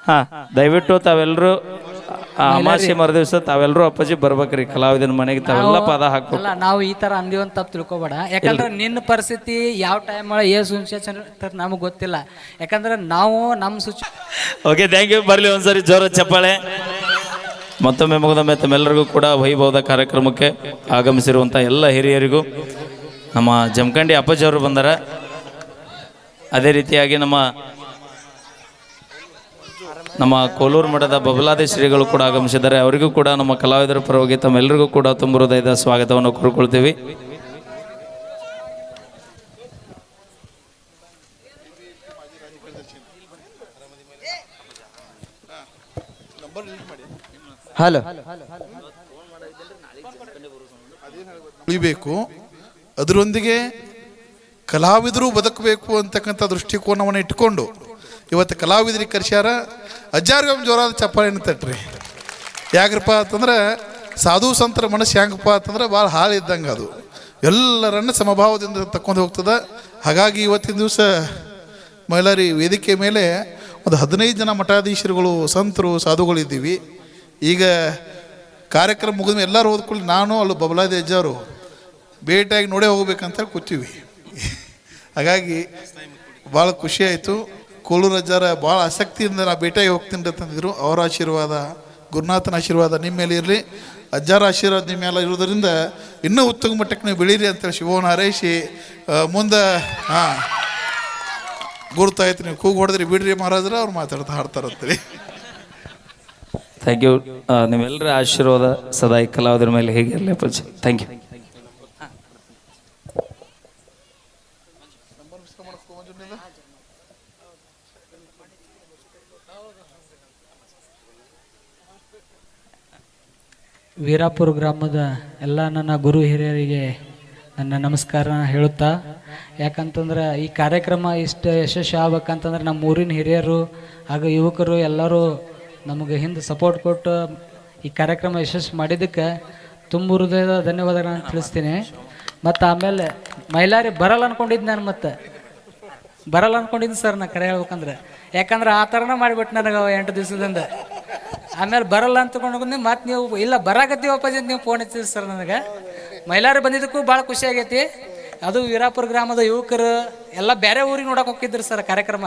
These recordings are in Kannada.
ಹಾಂ ದಯವಿಟ್ಟು ತಾವೆಲ್ಲರೂ ಅಮಾಸೆ ಮರುದಿವಸ ತಾವೆಲ್ಲರೂ ಅಪ್ಪಾಜಿ ಬರ್ಬೇಕ್ರಿ ಕಲಾವಿದನ ಮನೆಗೆ ತಾವೆಲ್ಲ ಪಾದ ಹಾಕ್ಬೇಕು. ಅಲ್ಲ ನಾವು ಈ ತರ ಅಂದಿವಿ ಅಂತ ತಪ್ಪು ತಿಳ್ಕೊಬೇಡ. ಯಾಕಂದ್ರೆ ನಿನ್ನ ಪರಿಸ್ಥಿತಿ ಯಾವ ಟೈಮ್ ಒಳಗೆ ಸಿಚುವೇಶನ್ ನಮಗೆ ಗೊತ್ತಿಲ್ಲ. ಯಾಕಂದ್ರೆ ನಾವು ನಮ್ಮ ಓಕೆ ಥ್ಯಾಂಕ್ ಯು. ಬರಲಿ ಒಂದ್ಸರಿ ಜೋರ ಚಪ್ಪಾಳೆ. ಮತ್ತೊಮ್ಮೆ ಮುಗಿದೊಮ್ಮೆ ತಮ್ಮೆಲ್ಲರಿಗೂ ಕೂಡ ವೈಭವದ ಕಾರ್ಯಕ್ರಮಕ್ಕೆ ಆಗಮಿಸಿರುವಂಥ ಎಲ್ಲ ಹಿರಿಯರಿಗೂ ನಮ್ಮ ಜಮಖಂಡಿ ಅಪ್ಪಾಜಿ ಅವರು ಬಂದಾರ. ಅದೇ ರೀತಿಯಾಗಿ ನಮ್ಮ ಕೋಲೂರು ಮಠದ ಬಬಲಾದಿ ಶ್ರೀಗಳು ಕೂಡ ಆಗಮಿಸಿದ್ದಾರೆ. ಅವರಿಗೂ ಕೂಡ ನಮ್ಮ ಕಲಾವಿದರ ಪರವಾಗಿ ತಮ್ಮೆಲ್ಲರಿಗೂ ಕೂಡ ತುಂಬ ಹೃದಯದ ಸ್ವಾಗತವನ್ನು ಕೋರಿಕೊಳ್ತೀವಿ. ಹಲೋ ಉಳಿಬೇಕು, ಅದರೊಂದಿಗೆ ಕಲಾವಿದರು ಬದುಕಬೇಕು ಅಂತಕ್ಕಂಥ ದೃಷ್ಟಿಕೋನವನ್ನು ಇಟ್ಕೊಂಡು ಇವತ್ತು ಕಲಾವಿದರಿಗೆ ಕರೆಸ್ಯಾರ. ಅಜ್ಜಾರ್ಗೆ ಜೋರಾದ ಚಪ್ಪಾಳೆಯನ್ನು ತಟ್ರಿ. ಯಾಕ್ರಪ್ಪ ಅಂತಂದ್ರೆ ಸಾಧು ಸಂತರ ಮನಸ್ಸು ಹೆಂಗಪ್ಪ ಅಂತಂದ್ರೆ ಭಾಳ ಹಾಳಿದ್ದಂಗೆ ಅದು ಎಲ್ಲರನ್ನ ಸಮಭಾವದಿಂದ ತಕ್ಕೊಂಡು ಹೋಗ್ತದೆ. ಹಾಗಾಗಿ ಇವತ್ತಿನ ದಿವಸ ಮೈಲಾರಿ ವೇದಿಕೆ ಮೇಲೆ ಒಂದು 15 ಜನ ಮಠಾಧೀಶರುಗಳು ಸಂತರು ಸಾಧುಗಳಿದ್ದೀವಿ. ಈಗ ಕಾರ್ಯಕ್ರಮ ಮುಗಿದ ಎಲ್ಲರೂ ಹೋದ್ಕೊಳ್ಳಿ ನಾನು ಅಲ್ಲೂ ಬಬಲಾದಿ ಅಜ್ಜವರು ಭೇಟಿಯಾಗಿ ನೋಡೇ ಹೋಗ್ಬೇಕಂತ ಕೂತೀವಿ. ಹಾಗಾಗಿ ಭಾಳ ಖುಷಿ ಆಯಿತು. ಕೋಲೂರು ಅಜ್ಜಾರ ಭಾಳ ಆಸಕ್ತಿಯಿಂದ ನಾ ಭೇಟಿಯಾಗಿ ಹೋಗ್ತೀನಿ ಅಂತಂದಿದ್ರು. ಅವರ ಆಶೀರ್ವಾದ, ಗುರುನಾಥನ ಆಶೀರ್ವಾದ ನಿಮ್ಮ ಮೇಲೆ ಇರಲಿ. ಅಜ್ಜಾರ ಆಶೀರ್ವಾದ ನಿಮ್ಮ ಮೇಲೆ ಇರೋದರಿಂದ ಇನ್ನೂ ಉತ್ತಮ ಮಟ್ಟಕ್ಕೆ ನೀವು ಬೆಳೀರಿ ಅಂತೇಳಿ ಶಿವನ ಹಾರೈಸಿ ಮುಂದೆ ಗುರುತಾಯ್ತು. ನೀವು ಕೂಗು ಹೊಡೆದ್ರಿ ಬಿಡ್ರಿ ಮಹಾರಾಜ್ರ ಅವ್ರು ಮಾತಾಡ್ತಾ ಹಾಡ್ತಾರಂತೀರಿ. Thank you. ನಿಮ್ಮೆಲ್ಲರ ಆಶೀರ್ವಾದ ಸದಾ ಈ ಕಲಾವಿದರ ಮೇಲೆ ಹೇಗೆ ಇರಲಿ ಅಪ್ಪಾಜಿ. Thank you. ವೀರಾಪುರ ಗ್ರಾಮದ ಎಲ್ಲ ನನ್ನ ಗುರು ಹಿರಿಯರಿಗೆ ನನ್ನ ನಮಸ್ಕಾರ ಹೇಳುತ್ತಾ, ಯಾಕಂತಂದ್ರೆ ಈ ಕಾರ್ಯಕ್ರಮ ಇಷ್ಟು ಯಶಸ್ವಿ ಆಗ್ಬೇಕಂತಂದ್ರೆ ನಮ್ಮ ಊರಿನ ಹಿರಿಯರು ಹಾಗೂ ಯುವಕರು ಎಲ್ಲರೂ ನಮಗೆ ಹಿಂದೆ ಸಪೋರ್ಟ್ ಕೊಟ್ಟು ಈ ಕಾರ್ಯಕ್ರಮ ಯಶಸ್ವಿ ಮಾಡಿದ್ದಕ್ಕೆ ತುಂಬ ಹೃದಯದ ಧನ್ಯವಾದಗಳನ್ನು ತಿಳಿಸ್ತೀನಿ. ಮತ್ತು ಆಮೇಲೆ ಮೈಲಾರಿ ಬರಲ್ಲ ಅಂದ್ಕೊಂಡಿದ್ದು ನಾನು, ಮತ್ತೆ ಬರಲ್ಲ ಅಂದ್ಕೊಂಡಿದ್ದೀನಿ ಸರ್ ನಾ ಕರೆ ಹೇಳ್ಬೇಕಂದ್ರೆ. ಯಾಕಂದ್ರೆ ಆ ಥರನ ಮಾಡಿಬಿಟ್ಟು ನನಗೆ 8 ದಿವಸದಿಂದ. ಆಮೇಲೆ ಬರಲ್ಲ ಅಂತ ತಗೊಂಡು ಮತ್ತೆ ನೀವು ಇಲ್ಲ ಬರಾಕತ್ತೀವಪ್ಪಾಜಿ ಅಂತ ನೀವು ಫೋನ್ ಹಚ್ಚಿದ್ರಿ ಸರ್ ನನಗೆ. ಮೈಲಾರಿ ಬಂದಿದ್ದಕ್ಕೂ ಭಾಳ ಖುಷಿ ಆಗೈತಿ. ಅದು ವೀರಾಪುರ ಗ್ರಾಮದ ಯುವಕರು ಎಲ್ಲ ಬೇರೆ ಊರಿಗೆ ನೋಡಕ್ಕೆ ಹೋಗಿದ್ರು ಸರ್ ಕಾರ್ಯಕ್ರಮ.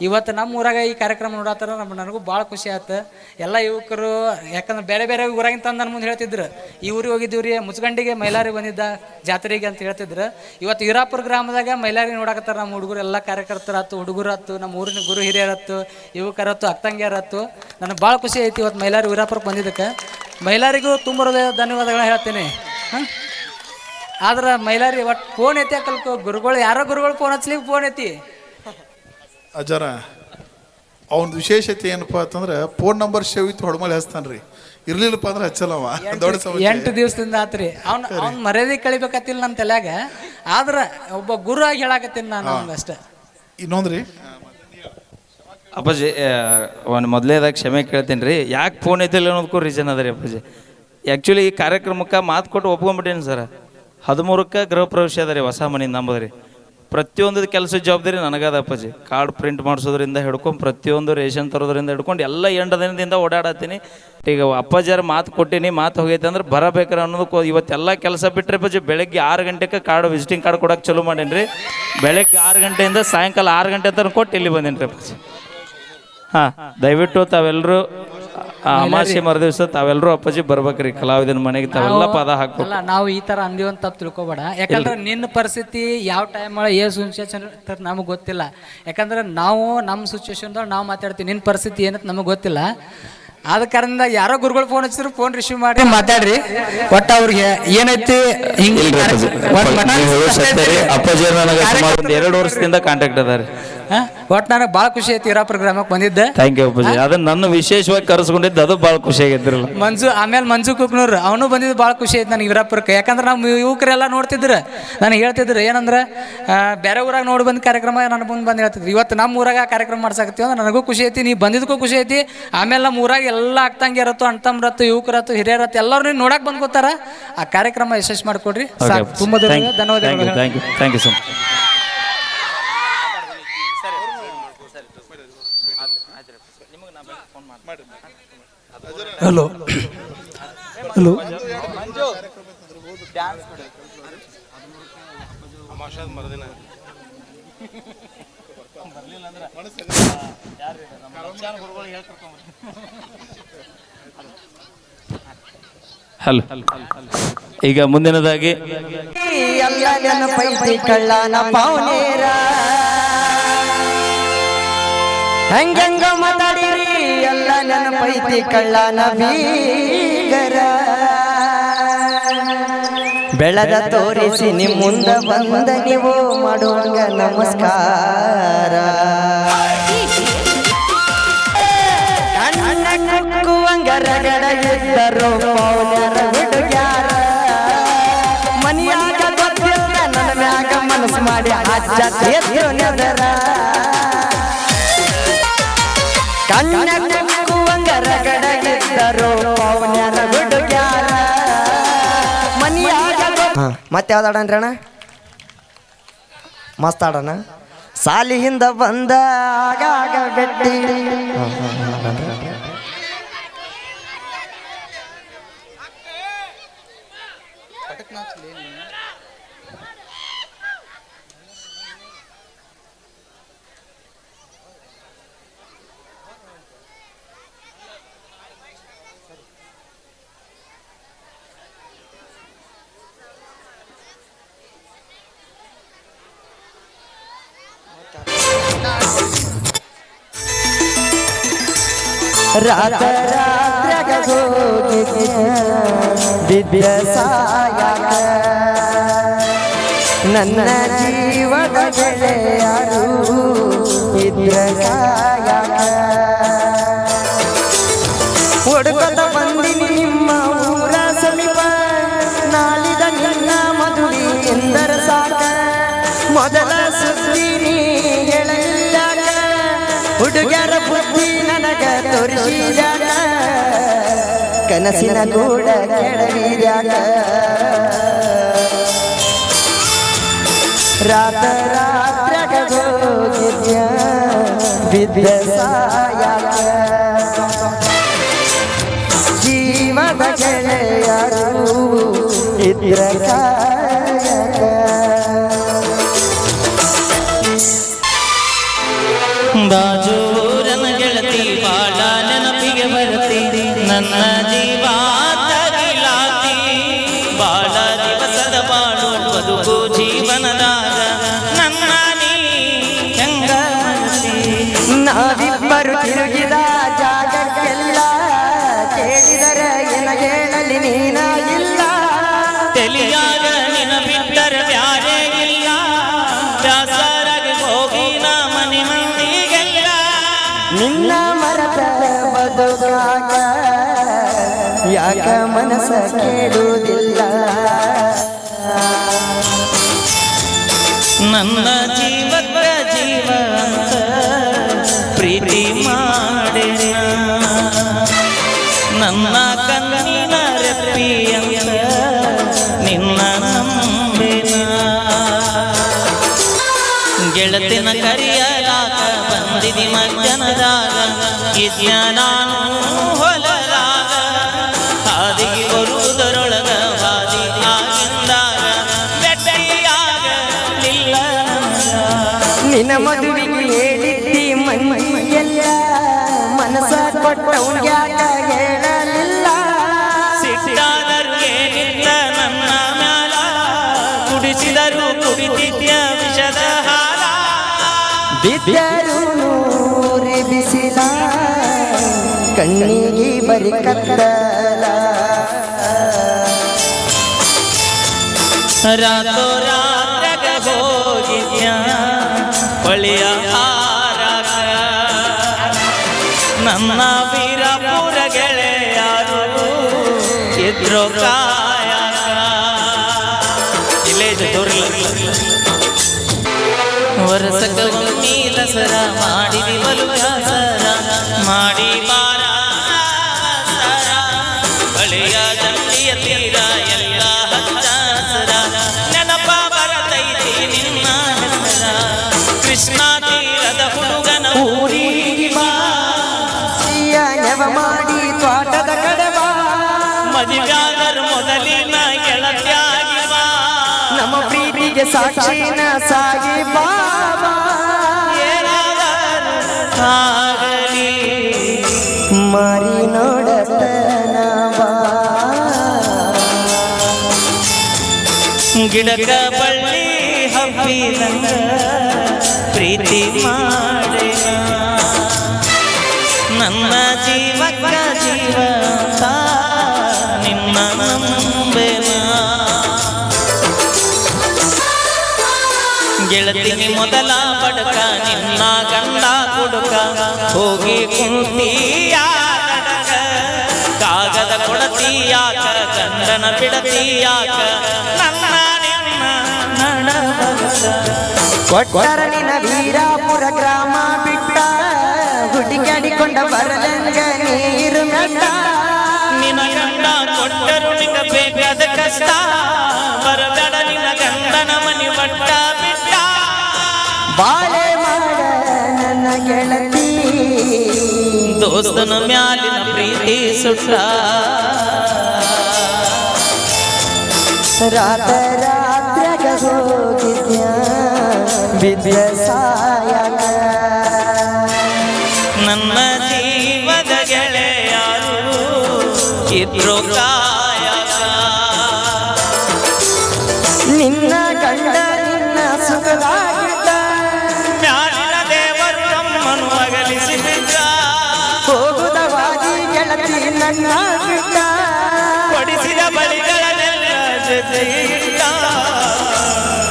ಇವತ್ತು ನಮ್ಮ ಊರಾಗ ಈ ಕಾರ್ಯಕ್ರಮ ನೋಡತ್ತಾರ ನನಗೂ ಭಾಳ ಖುಷಿ ಆಯ್ತು. ಎಲ್ಲ ಯುವಕರು ಯಾಕಂದ್ರೆ ಬೇರೆ ಬೇರೆ ಊರಾಗಿನ ತಂದು ನನ್ನ ಮುಂದೆ ಹೇಳ್ತಿದ್ರು, ಈ ಊರಿಗೆ ಹೋಗಿದ್ದೀವ್ರಿ ಮುಚ್ಗಂಡಿಗೆ ಮೈಲಾರಿ ಬಂದಿದ್ದ ಜಾತ್ರೆಗೆ ಅಂತ ಹೇಳ್ತಿದ್ರು. ಇವತ್ತು ವೀರಾಪುರ ಗ್ರಾಮದಾಗ ಮೈಲಾರಿ ನೋಡಕತ್ತಾರ ನಮ್ಮ ಹುಡುಗರು ಎಲ್ಲ ಕಾರ್ಯಕರ್ತರು ಆಯ್ತು, ಹುಡುಗರು ಆಯ್ತು, ನಮ್ಮ ಊರಿನ ಗುರು ಹಿರಿಯರತ್ತು, ಯುವಕರತ್ತು, ಅಕ್ಕಂಗಿಯರತ್ತು. ನನಗೆ ಭಾಳ ಖುಷಿ ಐತಿ ಇವತ್ತು ಮೈಲಾರಿ ವೀರಾಪುರಕ್ಕೆ ಬಂದಿದ್ದಕ್ಕೆ. ಮೈಲಾರಿಗೂ ತುಂಬ ಹೃದಯ ಧನ್ಯವಾದಗಳನ್ನ ಹೇಳ್ತೀನಿ. ಆದ್ರೆ ಮೈಲಾರಿ ಒಟ್ಟು ಫೋನ್ ಐತಿ ಕಲ್ಕೋ ಗುರುಗಳು ಯಾರೋ ಗುರುಗಳು ಫೋನ್ ಹಚ್ಲಿಕ್ಕೆ ಫೋನ್ ಐತಿ. ಅಜ್ಜಾರ ಅವನ ವಿಶೇಷತೆ ಏನಪ್ಪ ಅಂತಂದ್ರೆ ಫೋನ್ ನಂಬರ್ ಸೇವ್ ಇತ್ತು ಹೊಡ್ಮಲೆ ಹಚ್ತಾನೆ ರೀ. ಇರ್ಲಿಲ್ಲಪ್ಪ ಅಂದ್ರೆ ಹಚ್ಚಲ್ಲವ. ದೊಡ್ಡ 8 ದಿವಸದಿಂದ ಆತ್ರಿ. ಅವ್ನ ಮರ್ಯಾದೆ ಕಳಿಬೇಕತ್ತಿಲ್ಲ ನನ್ನ ತಲೆಯಾಗ. ಆದ್ರೆ ಒಬ್ಬ ಗುರು ಆಗಿ ಹೇಳಾಕತ್ತೀನಿ ನಾನು ಅಷ್ಟೇ. ಇನ್ನೊಂದ್ರಿ ಅಪ್ಪಾಜಿ ಒಂದು ಮೊದಲೇದಾಗ ಕ್ಷಮೆ ಕೇಳ್ತೀನಿ ರೀ. ಯಾಕೆ ಫೋನ್ ಐತಿಲ್ಲ ಅನ್ನೋದಕ್ಕೂ ರೀಸನ್ ಅದ ರೀ ಅಪ್ಪಾಜಿ. ಆ್ಯಕ್ಚುಲಿ ಈ ಕಾರ್ಯಕ್ರಮಕ್ಕೆ ಮಾತು ಕೊಟ್ಟು ಒಪ್ಕೊಂಡ್ಬಿಟ್ಟೇನಿ ಸರ್. 13ಕ್ಕೆ ಗೃಹ ಪ್ರವೇಶ ಅದ ರೀ ಹೊಸ ಮನೆಯಿಂದ ನಂಬದ್ರಿ. ಪ್ರತಿಯೊಂದು ಕೆಲಸದ ಜವಾಬ್ದಾರಿ ನನಗದ ಅಪ್ಪಾಜಿ. ಕಾರ್ಡ್ ಪ್ರಿಂಟ್ ಮಾಡಿಸೋದ್ರಿಂದ ಹಿಡ್ಕೊಂಡು ಪ್ರತಿಯೊಂದು ರೇಷನ್ ತರೋದ್ರಿಂದ ಹಿಡ್ಕೊಂಡು ಎಲ್ಲ ದಿನದಿಂದ ಓಡಾಡತ್ತೀನಿ. ಈಗ ಅಪ್ಪಾಜಿಯರ ಮಾತು ಕೊಟ್ಟೀನಿ, ಮಾತು ಹೋಗೈತೆ ಅಂದ್ರೆ ಬರಬೇಕ್ರಿ ಅನ್ನೋದಕ್ಕೂ ಇವತ್ತೆಲ್ಲ ಕೆಲಸ ಬಿಟ್ಟರೆ ಅಪ್ಪಾಜಿ ಬೆಳಗ್ಗೆ 6 ಗಂಟೆಗೆ ಕಾರ್ಡ್ ವಿಸಿಟಿಂಗ್ ಕಾರ್ಡ್ ಕೊಡೋಕೆ ಚಲೋ ಮಾಡೀನಿ ರೀ. ಬೆಳಗ್ಗೆ 6 ಗಂಟೆಯಿಂದ ಸಾಯಂಕಾಲ 6 ಗಂಟೆ ತನಕ ಕೊಟ್ಟು ಇಲ್ಲಿ ಬಂದೇನಿ ರೀ ಅಪ್ಪಾಜಿ. ದಯವಿಟ್ಟು ತಾವೆಲ್ಲರೂ ಅಮಾಸೆ ಮರುದಿವಸ ತಾವೆಲ್ಲರೂ ಅಪ್ಪಾಜಿ ಬರ್ಬೇಕ್ರಿ ಕಲಾವಿದನ ಮನೆಗೆ ತಾವೆಲ್ಲ ಪಾದ ಹಾಕ್ಬೇಕು. ಅಲ್ಲ ನಾವು ಈ ತರ ಅಂದಿವಿ ಅಂತ ತಪ್ಪು ತಿಳ್ಕೊಬೇಡ. ಯಾಕಂದ್ರೆ ನಿನ್ನ ಪರಿಸ್ಥಿತಿ ಯಾವ ಟೈಮ್ ಒಳಗೆ ಸಿಚುವೇಶನ್ ನಮಗೆ ಗೊತ್ತಿಲ್ಲ. ಯಾಕಂದ್ರೆ ನಾವು ನಮ್ಮ ಸಿಚುವೇಶನ್ದಾಗ ನಾವು ಮಾತಾಡ್ತೀವಿ. ನಿನ್ನ ಪರಿಸ್ಥಿತಿ ಏನಂತ ನಮಗೆ ಗೊತ್ತಿಲ್ಲ. ಆದ ಕಾರಣದಿಂದ ಯಾರೋ ಗುರುಗಳು ಫೋನ್ ಹಚ್ಚಿದ್ರು ಫೋನ್ ರಿಸೀವ್ ಮಾಡಿ ಮಾತಾಡ್ರಿ. ಒಟ್ಟು ಅವ್ರಿಗೆ ಏನೈತಿ ಹಿಂಗೆ ಅಪ್ಪಾಜಿ ನನಗೆ ಸುಮಾರು 2 ವರ್ಷದಿಂದ ಕಾಂಟ್ಯಾಕ್ಟ್ ಅದ ರೀ. ಒಟ್ಟು ನನಗೆ ಭಾಳ ಖುಷಿ ಐತಿ ವೀರಾಪುರ ಗ್ರಾಮಕ್ಕೆ ಬಂದಿದ್ದೆ. ಥ್ಯಾಂಕ್ ಯು ಅಪ್ಪಾಜಿ. ಅದನ್ನ ನನ್ನ ವಿಶೇಷವಾಗಿ ಕರೆಸ್ಕೊಂಡಿದ್ದು ಅದು ಭಾಳ ಖುಷಿ ಆಗೈತಿರಲ್ಲ. ಮಂಜು ಕುಕ್ನೂರು ಅವನು ಬಂದಿದ್ದು ಭಾಳ ಖುಷಿ ಐತಿ ನನಗೆ ವೀರಾಪುರಕ್ಕೆ. ಯಾಕಂದ್ರೆ ನಮ್ಮ ಯುವಕರೆಲ್ಲ ನೋಡ್ತಿದ್ರು, ನನಗೆ ಹೇಳ್ತಿದ್ರು ಏನಂದ್ರೆ ಬೇರೆ ಊರಾಗ ನೋಡಿ ಬಂದು ಕಾರ್ಯಕ್ರಮ ನನ್ನ ಮುಂದೆ ಬಂದು ಹೇಳ್ತಿದ್ರು. ಇವತ್ತು ನಮ್ಮ ಊರಾಗ ಕಾರ್ಯಕ್ರಮ ಮಾಡ್ಸಾಕತ್ತೀವಿ ಅಂದ್ರೆ ನನಗೂ ಖುಷಿ ಐತಿ, ನೀ ಬಂದಿದ್ದಕ್ಕೂ ಖುಷಿ ಐತಿ. ಆಮೇಲೆ ನಮ್ಮ ಊರಾಗ ಎಲ್ಲ ಅಕ್ಕಂಗಿರತ್ತು, ಅಣ್ತಮ್ರತ್ತು, ಯುವಕರತ್ತು, ಹಿರಿಯರತ್ತು ಎಲ್ಲರೂ ನೋಡಕ್ಕೆ ಬಂದ್ಕೋತಾರ. ಆ ಕಾರ್ಯಕ್ರಮ ಯಶಸ್ವಿ ಮಾಡಿಕೊಡ್ರಿ. ತುಂಬ ಧನ್ಯವಾದಗಳು. Thank you so much. Hello hello hello ಈಗ ಮುಂದಿನದಾಗಿ ಎಲ್ಲ ನೆನಪೈತಿ ಕಳ್ಳನ ಪಾವನೇರ ಹಂಗಂಗ ಮಾತಾಡಿರಿ ಎಲ್ಲ ನೆನಪೈತಿ ಕಳ್ಳನ ಬೀಗರ ಬೆಳದ ತೋರಿಸಿ ನಿಮ್ಮ ಮುಂದ ಬಂದ ನೀವು ಮಾಡುವಂಗ ನಮಸ್ಕಾರ ಕಣ್ಣ ಕುಕ್ಕುವಂಗ ರಗಡ ಇದ್ದರು ಪೌನ್ಯರ ಹುಡುಗ್ಯಾರ ಮನಿಯಾಗ ಗೊತ್ತಿಲ್ಲ ನನ್ನ ಮ್ಯಾಗ ಮನಸ್ಸು ಮಾಡಿ ಹಚ್ಚ ನೆದರ ಕಣ್ಣ ಕುಕ್ಕುವಂಗ ರಗಡ ಇದ್ದರು ಪೌನ್ಯರ ಹುಡುಗ್ಯಾರ ಮನಿಯಾಗ ಮತ್ತೆ ಯಾವ್ದಾಡನ್ರಿ ಅಣ್ಣ ಮಸ್ತ್ ಆಡೋಣ ಸಾಲಿಯಿಂದ ಬಂದ ಆಗಾಗ ಬೆಟ್ಟಿ ರಾತ ರಾತ್ರ್ಯಾಗ ಹೋಗಿದ್ಯ ಬಿದ್ದ ಸಾಯಾಗ ನನ್ನ ಜೀವದ ಗೆಳೆಯರು ಇದ್ರ ಕಾಯಾಗ ಹುಡುಕದ ಬಂದಿನಿ ನಿಮ್ಮ ಊರ ಸಮೀಪ ನಾಳಿದ ನಿನ್ನ ಮದುವೆ ಎಂದರ ಸಾಕ ಮೊದಲ ಸುದ್ದಿ ನೀ ಹೇಳಲಿಲ್ಲಾಗ ಹುಡುಗರ ಬುದ್ಧಿ ನನಗ ತೋರಿಸಿದಾಗ ಕನಸಿನ ಗೂಡ ಕೆಳಗಿದ್ಯಾಗ ರಾತ ರಾತ್ರ್ಯಾಗ ಹೋಗಿದ್ಯ ಬಿದ್ದ ಸಾಯಾಗ ಜೀವದ ಗೆಳೆಯರು ಇದ್ರ ಕಾಯಕ ಬಾಜೂರನ ಗೆಳತಿ ಬಾಳ ನೆನಪಿಗೆ ಬರತಿ ನನ್ನ ಜೀವ ತಗಿಲಾತಿ ಬಾಳ ದಿವಸದ ಬಾಳು ಬದುಕು ಜೀವನದಾಗ ನನ್ನ ನೀ ಹೆಂಗ ಮನಸಿ ನಾವಿಬ್ಬರು ತಿರುಗಿದ ಜಾಗಕ್ಕೆಲ್ಲ ಕೇಳಿದರ ಏನ ಹೇಳಲಿ ನೀನ ಇಲ್ಲ ತಿಳಿಯಾಗ ನಿನ ಬಿಟ್ಟರೆ ಬ್ಯಾರೆ ಇಲ್ಲ ದಾಸರಾಗಿ ಹೋಗಿ ನಾ ಮನೆ ಮಂದಿಗೆಲ್ಲ ನಿನ್ನ ಮರದ ಬದುಕಾಗ ಯಾಕ ಮನಸ್ಸ ಕೇಳುವುದಿಲ್ಲ ನನ್ನ ಜೀವಕ್ಕ ಜೀವ ಅಂತ ಪ್ರೀತಿ ಮಾಡಿದ ನನ್ನ ಕಣ್ಣಿನ ರೆಪ್ಪಿ ಅಂತ ನಿನ್ನ ನಂಬಿನ ಗೆಳತಿನ ಕರಿಯಲಾಗ ಬಂದಿದಿ ಮಜ್ಜನದಾಗ ಇದ್ಯ ನಾನು ಹೊಲದಾಗ ಹಾದಿಗೆ ಬರುವುದರೊಳಗ ಹಾದಿ ಆಗಿಂದಾಗ ಬೆಟ್ಟಿಯಾಗಲಿಲ್ಲ ನಿನ್ನ ಮದುವೆಗೆ ಹೇಳಿದ್ದಿ ಮನ್ನಿಗೆಲ್ಲ ಮನಸ್ಸ ಕೊಟ್ಟವ್ಯಾಕ ಹೇಳಲಿಲ್ಲ ಸಿಟ್ಟಾದರೂ ಏನಿಲ್ಲ ನನ್ನ ಮ್ಯಾಲ ಕುಡಿಸಿದರು ಕುಡಿತಿದ್ಯ ವಿಷದ ಹಾಲ ಬಿದ್ದರು ನೂರಿ ಬಿಸಿಲ ಕಣ್ಣಿಗೆ ಬರಿ ಕತ್ತಲ ರಾತೋ ರಾತ್ರಾಗ ಹೋಗಿದ್ಯ ಹೊಳೆಯ ಹಾರಾಗ ನನ್ನ ವೀರಪುರ ಗೆಳೆಯರು ಇದ್ರು ಕಾಯಾಗ ಇಲ್ಲೇ ಇದೆ ತೋರಿಲ್ಲ ವರ್ಷಕ ನೀಲಸರ ಮಾಡಿದಿ ಬಲು ವ್ಯಾಸರ ಮಾಡಿ ಬಾರ ಬಳಿಯ ದಂಡಿಯ ತೀರ ಎಲ್ಲ ಹಚ್ಚರ ನೆನಪ ಬರತೈತಿ ನಿನ್ನ ಹೆಸರ ಕೃಷ್ಣ ತೀರದ ಹುಡುಗನ ಊರಿಗೆ ಬಾ ನೆವ ಮಾಡಿ ತೋಟದ ಕಡೆ ಬಾ ಮದುವ್ಯಾದರ ಮೊದಲಿನ ಗೆಳತಿಯಾಗಿ ಬಾ ನಮ್ಮ ಪ್ರೀತಿಗೆ ಸಾಕ್ಷಿನ ಸಾಗಿ ಬಾಬಾ ಏನಾದರೂ ಆಗಲಿ ಮಾರಿ ನೋಡತನ ಬಾ ಗಿಡಕ ಬಳ್ಳಿ ಹಬ್ಬಿದಂಗ ಪ್ರೀತಿ ಮಾಡಿನ ನನ್ನ ಜೀವಕ್ಕ ಜೀವಂತ ನಿನ್ನ ನಂಬೆನ ಗೆಳತಿನಿ ಮೊದಲ ಬಡಕ ನಿನ್ನ ಗಂಡ ಕುಡುಕ ಹೋಗಿ ಕುಂತೀಯ ಕಾಗದ ಕೊಡತೀಯಾಕ ಗಂಡನ ಬಿಡತೀಯಾಕ ನನ್ನ ನಿನ್ನ ನಡಬರಕ ಕೊಟ್ಟರ ನಿನ್ನ ವೀರಾಪುರ ಗ್ರಾಮ ಬಿಟ್ಟ ಹುಡುಕಾಡಿಕೊಂಡ ಬರಲಂಗ ನೀರು ಮೆಟ್ಟ ನಿನ್ನ ಗಂಡ ಕೊಟ್ಟರು ನಿಂಗ ಬೇಕಾದ ಕಷ್ಟ ಬರಬೇಡ ನಿನ್ನ ಗಂಡನ ಮನಿ ಬಟ್ಟ ಬಿಟ್ಟ ಬಾಳೆ ಮಾಡ ನನ್ನ ಗೆಳತಿ ದೋಸ್ತನ ಮ್ಯಾಲಿನ ಪ್ರೀತಿ ಸುಟ್ಟ ರಾತ್ರಾಗ ಹೋಗಿದ್ಯ ಬಿದ್ದ ಸಾಯಕ ನನ್ನ ಜೀವದ ಗೆಳೆಯರು ಇದ್ರು ಕಾಯಕ ನಿನ್ನ ಗಂಡ ನಿನ್ನ ಸುಖದಾಗಿದ್ದ ಮ್ಯಾಲಿನ ದೇವರು ನಮ್ಮನ್ನು ಅಗಲಿಸಿ ಬಿಟ್ಟ ಹೋಗುದವಾಗಿ ಗೆಳತಿ ನನ್ನ ಬಿಟ್ಟ ಕೊಡಿಸಿದ ಬಳಿಗಳನ್ನೆಲ್ಲ ಜೊತೆ ಇಟ್ಟ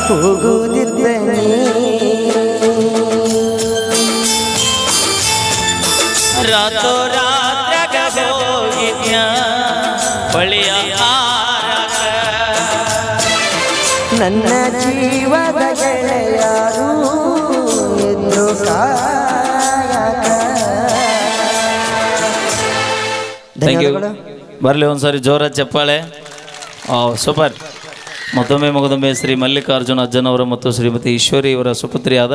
ಹೋಗುವುದಿದ್ದ ನೀ ರಾತ್ರಾಗ ಹೋಗಿದ್ಯ ಬಳಿಯ ಹಾರಕ ನನ್ನ ಜೀವದ ಗೆಳೆಯರು ಎದ್ದು ಕಾಯಕ ಥ್ಯಾಂಕ್ ಯು. ಧನ್ಯವಾದಗಳು. ಬರಲಿ ಒಂದ್ಸಾರಿ ಜೋರ ಚಪ್ಪಾಳೆ. ಸೂಪರ್. ಮತ್ತೊಮ್ಮೆ ಶ್ರೀ ಮಲ್ಲಿಕಾರ್ಜುನ ಅಜ್ಜನವರ ಮತ್ತು ಶ್ರೀಮತಿ ಈಶ್ವರಿ ಇವರ ಸುಪುತ್ರಿಯಾದ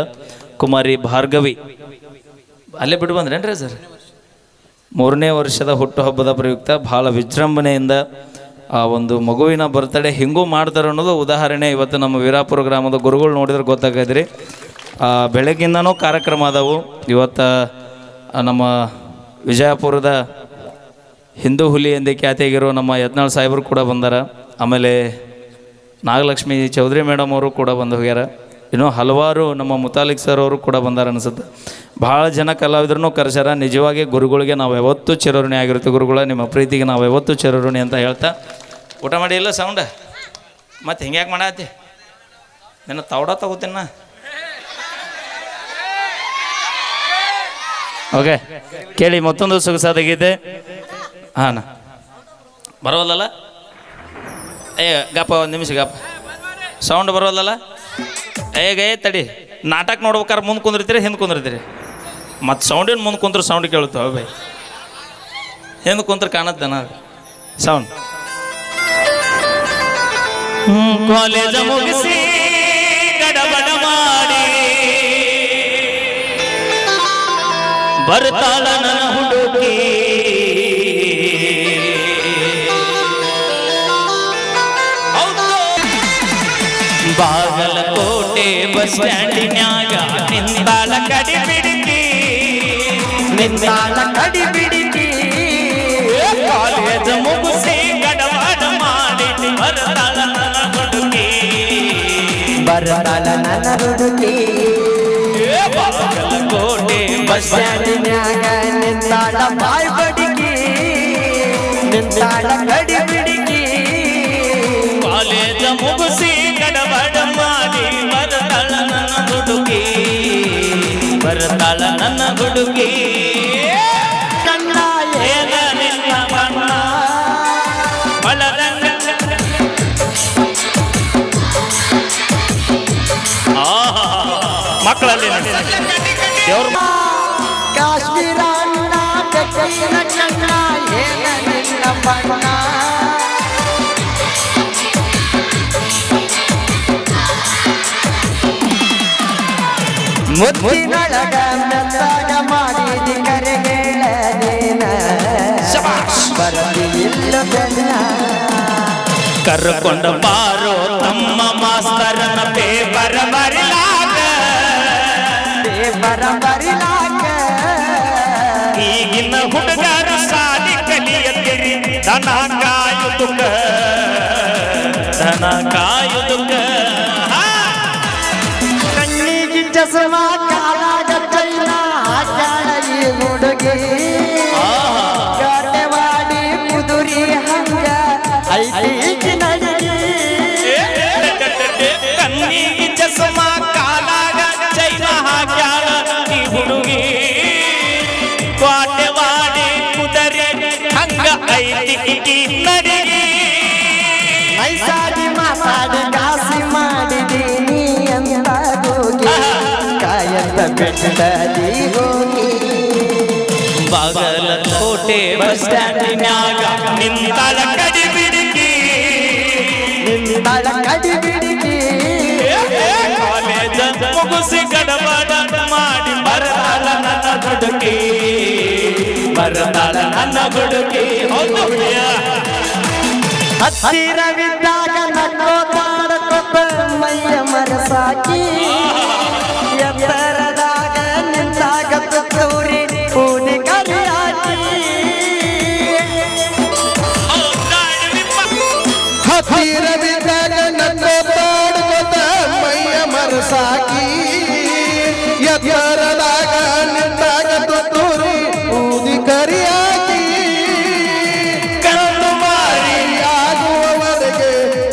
ಕುಮಾರಿ ಭಾರ್ಗವಿ ಅಲ್ಲೇ ಬಿಟ್ಟು ಬಂದ್ರೇನ್ರಿ ಸರ್? 3ನೇ ವರ್ಷದ ಹುಟ್ಟುಹಬ್ಬದ ಪ್ರಯುಕ್ತ ಭಾಳ ವಿಜೃಂಭಣೆಯಿಂದ ಆ ಒಂದು ಮಗುವಿನ ಬರ್ತಡೇ ಹಿಂಗೂ ಮಾಡ್ತಾರೆ ಅನ್ನೋದು ಉದಾಹರಣೆ ಇವತ್ತು ನಮ್ಮ ವೀರಾಪುರ ಗ್ರಾಮದ ಗುರುಗಳು ನೋಡಿದ್ರೆ ಗೊತ್ತಾಗೈತ್ರಿ. ಬೆಳಗ್ಗಿಂದನೂ ಕಾರ್ಯಕ್ರಮ ಆದವು. ಇವತ್ತು ನಮ್ಮ ವಿಜಯಪುರದ ಹಿಂದೂ ಹುಲಿ ಎಂದೇ ಖ್ಯಾತಿಯಾಗಿರೋ ನಮ್ಮ ಯತ್ನಾಳ್ ಸಾಹೇಬರು ಕೂಡ ಬಂದಾರ. ಆಮೇಲೆ ನಾಗಲಕ್ಷ್ಮಿ ಚೌಧರಿ ಮೇಡಮ್ ಅವರು ಕೂಡ ಬಂದು ಹೋಗ್ಯಾರ. ಇನ್ನೂ ಹಲವಾರು ನಮ್ಮ ಮುತಾಲಿಕ್ ಸರ್ ಅವರು ಕೂಡ ಬಂದಾರ ಅನಿಸುತ್ತೆ. ಭಾಳ ಜನ ಕಲಾವಿದ್ರೂ ಕರೆಸ್ಯಾರ. ನಿಜವಾಗಿ ಗುರುಗಳಿಗೆ ನಾವು ಯಾವತ್ತೂ ಚಿರಋಣಿ ಆಗಿರುತ್ತೆ. ಗುರುಗಳ ನಿಮ್ಮ ಪ್ರೀತಿಗೆ ನಾವು ಯಾವತ್ತೂ ಚಿರಋಣಿ ಅಂತ ಹೇಳ್ತಾ ಊಟ ಮಾಡಿ ಇಲ್ಲ ಸೌಂಡ ಮತ್ತು ಹಿಂಗ್ಯಾಕೆ ಮಾಡತ್ತಿ ನಿನ್ನ ತೌಡ ತಗೋತೀನ. ಓಕೆ ಕೇಳಿ ಮತ್ತೊಂದು ಸೊಗಸಾದ ಗೀತೆ. ಹಾಂ ಬರೋಲ್ಲಲ್ಲ ಗಪ್ಪ ಒಂದು ನಿಮಿಷ ಗಪ್ಪ ಸೌಂಡ್ ಬರೋಲ್ಲಲ್ಲ ತಡಿ ನಾಟಕ ನೋಡ್ಬೇಕಾರೆ ಮುಂದೆ ಕುಂದಿರ್ತೀರಿ ಹಿಂದೆ ಕುಂದಿರ್ತೀರಿ ಮತ್ತು ಸೌಂಡಿನ ಮುಂದೆ ಕುಂದ್ರೆ ಸೌಂಡ್ ಕೇಳುತ್ತಾವ ಬೈ ಹಿಂದೆ ಕುಂತ್ರೆ ಕಾಣತ್ತೇನ ಸೌಂಡ್. ಕಾಲೇಜ ಮುಗಿಸಿ ಗಡಬಡ ಮಾಡಿ ಬರ್ತಾಳ ನನ್ನ ಹುಡುಗಿ ಬಾಗಲಕೋಟೆ ಬಸ್ ಸ್ಟ್ಯಾಂಡಿನ್ಯಾಗ ನಿಂತಾಳ ಕಡಿ ಬಿಡಿಕಿ ನಿಂತಾಳ ಕಡಿ ಬಿಡಿಕಿ ಕಾಲೇಜ ಮುಗಿಸಿ ಗಡಬಡ ಮಾಡಿ ಬರ್ತಾಳ ನನ್ನ ಹುಡುಗಿ ಬರತಾಳ ನನ್ನ ಹುಡುಗಿ ಬಾಗಲಕೋಟೆ ಬಸ್ ಸ್ಟ್ಯಾಂಡಿನ್ಯಾಗ ನಿಂತಾಳ ಬಾಯ್ ಬಡಿಕಿ ನಿಂತಾಳ ಕಡಿ ಬಿಡಿಕಿ ಕಾಲೇಜ ಮುಗಿಸಿ ಗಡಬಡ ಮಾಡಿ ಬರ್ತಾಳ ನನ್ನ ಹುಡುಗಿ ಬರ್ತಾಳ ನನ್ನ ಹುಡುಗಿ ಕಣ್ಣ ಏನ ನಿನ್ನ ಬಣ್ಣ ಬಳರಂಗ ಮಕ್ಕಳಲ್ಲಿ ದೇವ್ರ ಕಾಶ್ಮೀರ ಅಣ್ಣ ಬೆಕ್ಕಿನ ಕಣ್ಣ ಏನ ನಿನ್ನ ಬಣ್ಣ ಮುತ್ತಿನೊಳಗ ಮೆತ್ತಾಗ ಮಾಡಿದಿ ಕರೆಗಳ ಕರ್ಕೊಂಡ ಬಾರೋ ತಮ್ಮ ಮಾಸ್ತರನ ಪೇಪರ್ ಬರಿಲಾಗ ಬರಬರಿಲಾಕ ಈಗಿನ ಹುಡುಗರು ಸಾಲಿ ಕಲಿಯತ್ತಿರಿ ದನ ಕಾಯುದುಕ ದನ ಕಾಯುದುಕ ಕಣ್ಣಿಗೆ ಚಸ್ಮಾ ಕಾಲಾಗ ಚೈನ ಹಾಕ್ಯಾಳ ಈ ಹುಡುಗಿ ಕಾಟವಾಡಿ ಕುದುರಿ ಹಂಗ ಐತಿ ನಡಿಗೆ ಕಣ್ಣಿಗೆ ಚಸ್ಮಾ ಕಾಲಾಗ ಚೈನ ಹಾಕ್ಯಾಳ ಈ ಹುಡುಗಿ ಕ್ವಾಟೆವಾಡಿ ಕುದರೆ ಹಂಗ ಐತಿ ಇಕಿ ನಡಿಗೆ ಮೈಸಾಡಿ ಮಾಸಾಡಿ ಕಾಸಿ ಮಾಡಿದೀನಿ ಅಂತ ಹೋಗಿ ಕಾಯಂತ ಬೆಟ್ಟದಿ ಹೋಗಿ ಬಾಗಲಕೋಟೆ ಬಸ್ ಸ್ಟ್ಯಾಂಡಿನ್ಯಾಗ ನಿಂತಾಳ ಕಡಿ ಬಿಡಿಕಿ ನಿಂತಾಳ ಕಡಿ ಬಿಡಿಕಿ ಕಾಲೇಜ ಮುಗಿಸಿ ಗಡಬಡ ಮಾಡಿ ಬರತಾಳ ನನ್ನ ಹುಡುಗಿ ಬರತಾಳ ನನ್ನ ಹುಡುಗಿ ಹೌದು ಹತ್ತಿರವಿದ್ದಾಗ ನಕ್ಕೋತಾಡಕೊತ್ತ ಮೈಯ ಮರಸಾಕಿ ಎತ್ತರದಾಗ ನಿಂತಾಗ ತೂರಿ ಪೂನಿ ಕರಿಯಾಕಿ ಹತ್ತಿರವಿದ್ದಾಗ ನನ್ನ ತಾಡ್ಕೊತ ಮೈಯ ಮರಸಾಕಿ ಎತ್ತರದಾಗ ನಿಂತಾಗ ತುತ್ತೂರಿ ಊದಿ ಕರಿಯಾಕಿ ಕಣ್ಣು ಮಾರಿಯಾಗುವವರೆಗೆ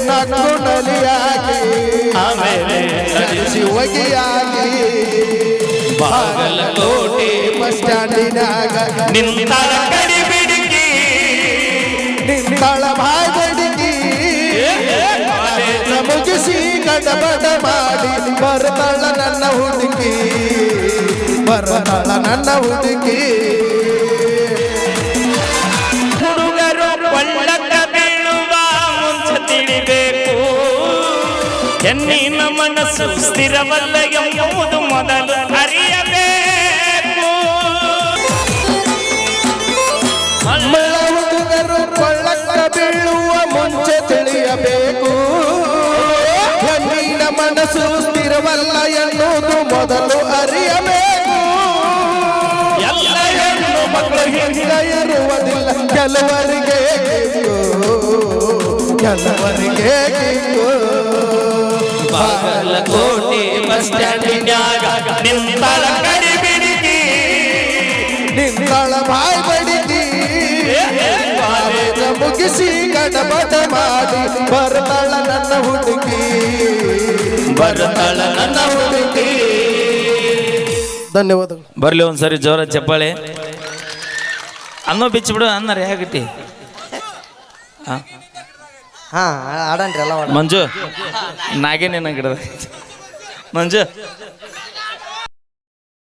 ನಕ್ಕು ನಲಿಯಾಗಿ ಆಮೇಲೆ ಶಿವಗಿಯಾಗಿ ಬಾಗಲಕೋಟೆ ಬಸ್ ಸ್ಟ್ಯಾಂಡಿನಾಗ ನಿಂತಾಳ ಕಡಿ ಬಿಡಿಕಿ ನಿಂತಾಳ ಬಾಯ್ ಬಡಿಗಿ ಮುಗಿಸಿ ಗಡಬಡ ಮಾಡಿ ಬರ್ತಾಳ ನನ್ನ ಹುಡುಗಿ ಬರ್ತಾಳ ನನ್ನ ಹುಡುಗಿ ಹುಡುಗರು ಕೊಳ್ಳಕ್ಕ ಬೀಳುವ ಮುಂಚೆ ತಿಳಿಬೇಕು ಹೆಣ್ಣಿನ ಮನಸ್ಸು ಸ್ಥಿರವಲ್ಲ ಎಂಬುದು ಮೊದಲು ಅರಿಯಬೇಕು ಮಳ್ಳ ಹುಡುಗರು ಕೊಳ್ಳಕ್ಕ ಬೀಳುವ ಮುಂಚೆ ತಿಳಿಯಬೇಕು ಹೆಣ್ಣಿನ ಮನಸ್ಸು ಸ್ಥಿರವಲ್ಲ ಎನ್ನುವುದು ಮೊದಲು ಅರಿಯಬೇಕು ಎಲ್ಲ ಹೆಣ್ಣು ಮಕ್ಕಳು ಹಿಂಗ ಇರುವುದಿಲ್ಲ ಕೆಲವರಿಗೆ ಕೆಲವರಿಗೆ ಬಾಗಲಕೋಟೆ ಬಸ್ ಸ್ಟ್ಯಾಂಡಿನ್ಯಾಗ ನಿಂತಾಳ ಕಡಿ ಬಿಡಿಕಿ ನಿಂತಾಳ ಬಾಯ್ ಬಡಿಗಿ ಕಾಲೇಜ ಮುಗಿಸಿ ಗಡಬಡ ಮಾಡಿ ಬರ್ತಾಳ ನನ್ನ ಹುಡುಗಿ ಬರ್ತಾಳ ನನ್ನ ಹುಡುಗಿ ಧನ್ಯವಾದಗಳು. ಬರ್ಲಿ ಒಂದ್ಸರಿ ಜೋರ ಚಪ್ಪಾಳೆ ಅನ್ನೋ ಬಿಚ್ಚಿಬಿಡು ಅನ್ನಾರ ಹೇಗಟ್ಟಿ ಹಾ ಆಡನ್ರಿ ಎಲ್ಲ ಮಂಜು ನಾಗೇನೇನ ಗಿಡದ ಮಂಜು